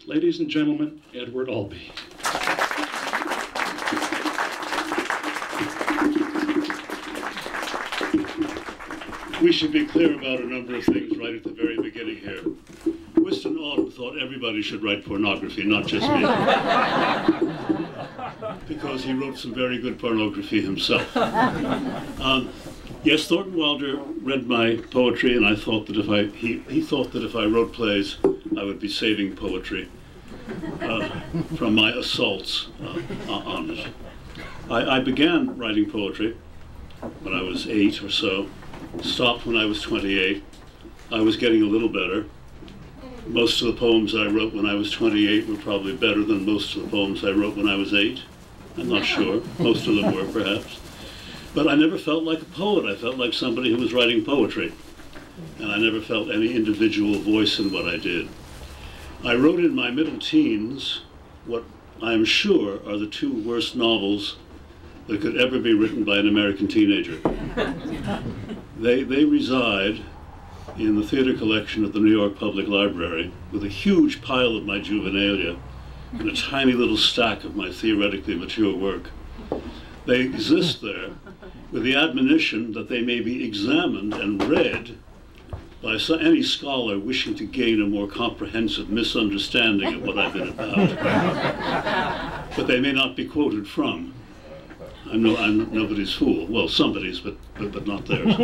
Ladies and gentlemen, Edward Albee. We should be clear about a number of things right at the very beginning here. Wystan Auden thought everybody should write pornography, not just me. Because he wrote some very good pornography himself. Yes, Thornton Wilder read my poetry, and I thought that he thought that if I wrote plays, I would be saving poetry from my assaults on it. I began writing poetry when I was 8 or so, stopped when I was 28. I was getting a little better. Most of the poems I wrote when I was 28 were probably better than most of the poems I wrote when I was 8. I'm not sure. Most of them were, perhaps. But I never felt like a poet. I felt like somebody who was writing poetry. And I never felt any individual voice in what I did. I wrote in my middle teens what I am sure are the 2 worst novels that could ever be written by an American teenager. They reside in the theater collection at the New York Public Library with a huge pile of my juvenilia and a tiny little stack of my theoretically mature work. They exist there with the admonition that they may be examined and read by any scholar wishing to gain a more comprehensive misunderstanding of what I've been about. But they may not be quoted from. I'm nobody's fool. Well, somebody's, but not theirs.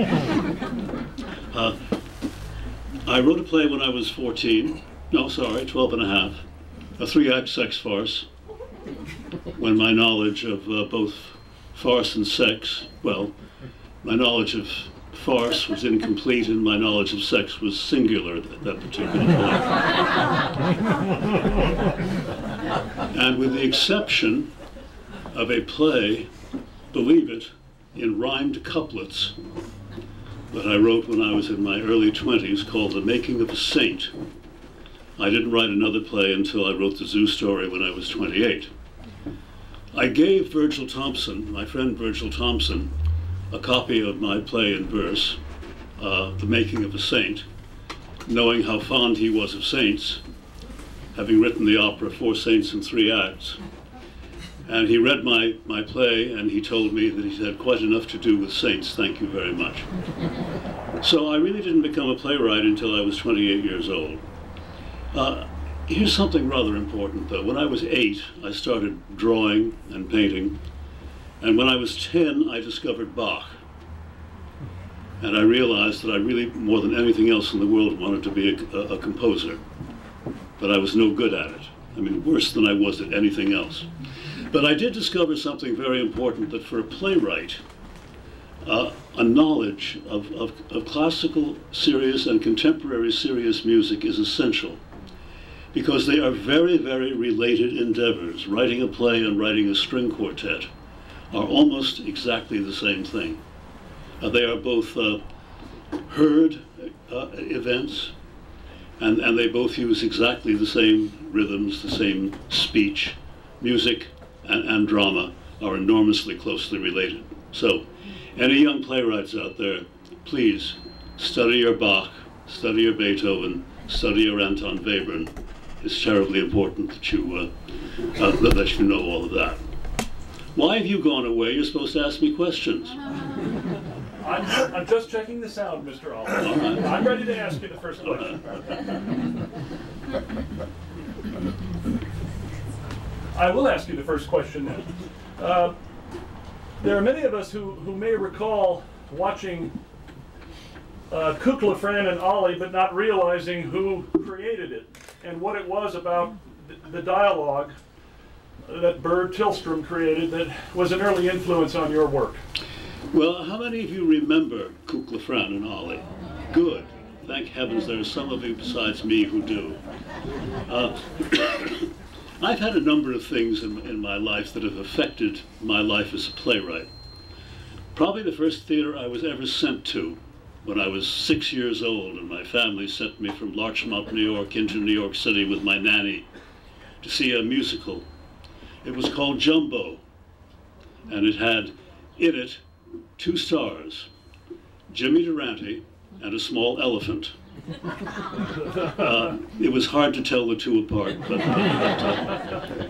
I wrote a play when I was 14. No, sorry, 12 and a half. A 3-act sex farce. When my knowledge of both farce and sex, well, my knowledge of farce was incomplete and my knowledge of sex was singular at that particular point. And with the exception of a play, believe it, in rhymed couplets that I wrote when I was in my early 20s called The Making of a Saint, I didn't write another play until I wrote the Zoo Story when I was 28. I gave Virgil Thompson, my friend Virgil Thompson, a copy of my play in verse, The Making of a Saint, knowing how fond he was of saints, having written the opera 4 Saints in 3 Acts. And he read my play and he told me that he had quite enough to do with saints, thank you very much. So I really didn't become a playwright until I was 28 years old. Here's something rather important though. When I was 8, I started drawing and painting. And when I was 10, I discovered Bach. And I realized that I really, more than anything else in the world, wanted to be a composer. But I was no good at it. I mean, worse than I was at anything else. But I did discover something very important, that for a playwright, a knowledge of classical serious and contemporary serious music is essential. Because they are very, very related endeavors. Writing a play and writing a string quartet are almost exactly the same thing. They are both heard events, and they both use exactly the same rhythms, the same speech. Music and drama are enormously closely related. So, any young playwrights out there, please study your Bach, study your Beethoven, study your Anton Webern. It's terribly important that you know all of that. Why have you gone away? You're supposed to ask me questions. I'm just checking the sound, Mr. Albee. Right. I'm ready to ask you the first question. I will ask you the first question then. There are many of us who may recall watching Kukla, Fran, and Ollie, but not realizing who created it and what it was about the dialogue that Bert Tillstrom created that was an early influence on your work. Well, how many of you remember Kukla, Fran, and Ollie? Good. Thank heavens there are some of you besides me who do. I've had a number of things in my life that have affected my life as a playwright. Probably the first theater I was ever sent to when I was 6 years old, and my family sent me from Larchmont, New York into New York City with my nanny to see a musical. It was called Jumbo, and it had in it 2 stars, Jimmy Durante and a small elephant. It was hard to tell the two apart,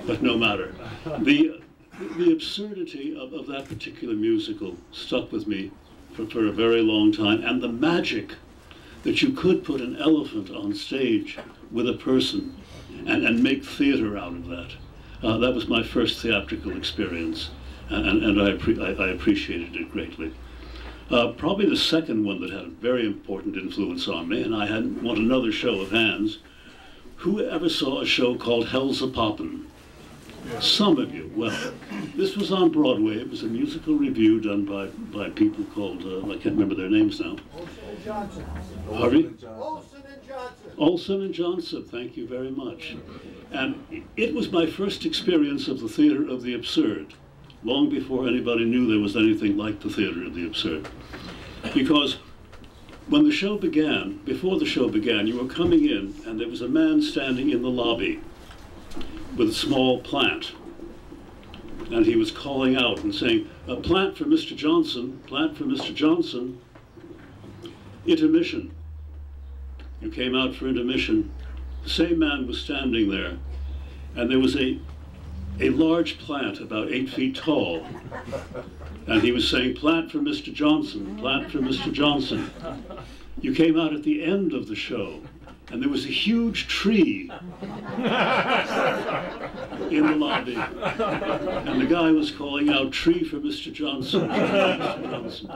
but no matter. The absurdity of that particular musical stuck with me for a very long time, and the magic that you could put an elephant on stage with a person and make theater out of that. That was my first theatrical experience, and I appreciated it greatly. Probably the second one that had a very important influence on me, and I want another show of hands. Who ever saw a show called Hell's A-Poppin'? Some of you. Well, this was on Broadway. It was a musical review done by people called, I can't remember their names now. Olson and Johnson. Harvey? Olson and Johnson. Olson and Johnson, thank you very much. And it was my first experience of the theater of the absurd, long before anybody knew there was anything like the theater of the absurd. Because when the show began, before the show began, you were coming in and there was a man standing in the lobby with a small plant. And he was calling out and saying, "A plant for Mr. Johnson, plant for Mr. Johnson." Intermission. You came out for intermission. The same man was standing there, and there was a large plant about 8 feet tall, and he was saying, "Plant for Mr. Johnson, plant for Mr. Johnson." You came out at the end of the show, and there was a huge tree in the lobby, and the guy was calling out, "Tree for Mr. Johnson, tree for Mr. Johnson."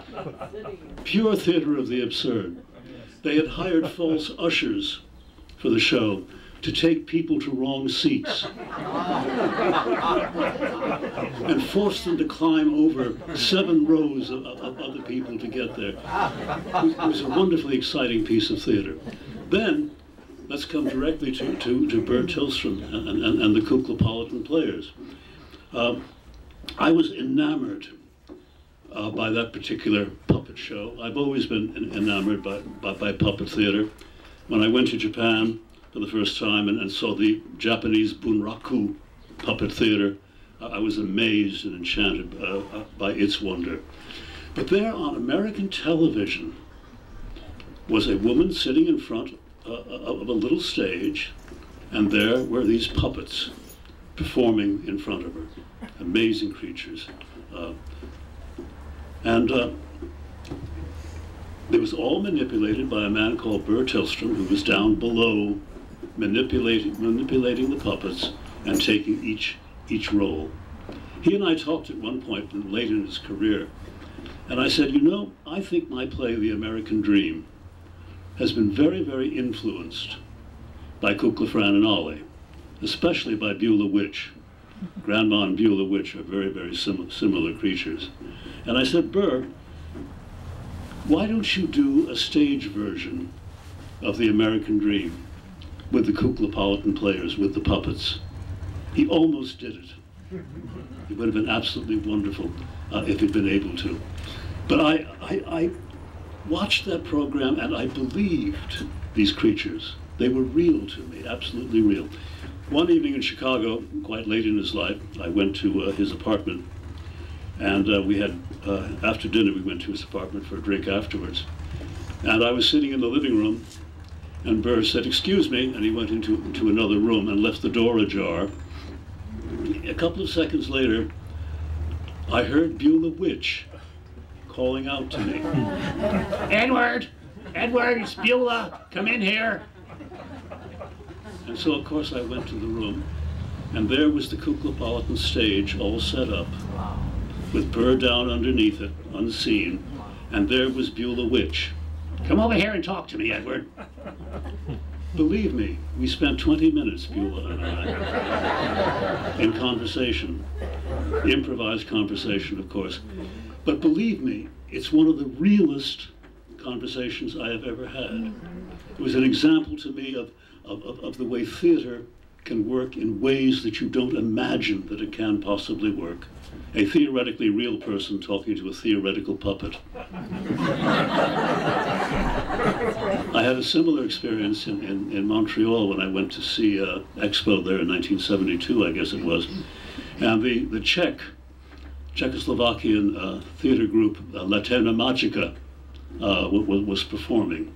Pure theater of the absurd. They had hired false ushers for the show to take people to wrong seats and force them to climb over 7 rows of other people to get there. It was a wonderfully exciting piece of theater. Then, let's come directly to Bert Tillstrom and the Kuklopolitan Players. I was enamored by that particular puppet show. I've always been enamored by puppet theater. When I went to Japan for the first time and saw the Japanese bunraku puppet theater, I was amazed and enchanted by its wonder. But there on American television was a woman sitting in front of a little stage, and there were these puppets performing in front of her. Amazing creatures. It was all manipulated by a man called Bert Tillstrom, who was down below manipulating the puppets and taking each role. He and I talked at one point late in his career, and I said, "You know, I think my play, The American Dream, has been very, very influenced by Kukla, Fran, and Ollie, especially by Beulah Witch. Grandma and Beulah Witch are very, very similar creatures." And I said, "Burr, why don't you do a stage version of The American Dream with the Kuklopolitan Players, with the puppets?" He almost did it. It would have been absolutely wonderful if he'd been able to. But I watched that program and I believed these creatures. They were real to me, absolutely real. One evening in Chicago, quite late in his life, I went to his apartment, and we had, after dinner, we went to his apartment for a drink afterwards. And I was sitting in the living room, and Burr said, "Excuse me," and he went into another room and left the door ajar. A couple of seconds later, I heard Beulah Witch calling out to me, "Edward! Edward, it's Beulah! Come in here!" And so, of course, I went to the room, and there was the Kuklopolitan stage all set up, with Burr down underneath it, unseen, and there was Beulah Witch. "Come over here and talk to me, Edward." Believe me, we spent 20 minutes, Beulah and I, in conversation, improvised conversation, of course. But believe me, it's one of the realest conversations I have ever had. It was an example to me of the way theater can work in ways that you don't imagine that it can possibly work. A theoretically real person talking to a theoretical puppet. I had a similar experience in Montreal when I went to see Expo there in 1972, I guess it was. And the Czechoslovakian theater group, Laterna Magica, was performing.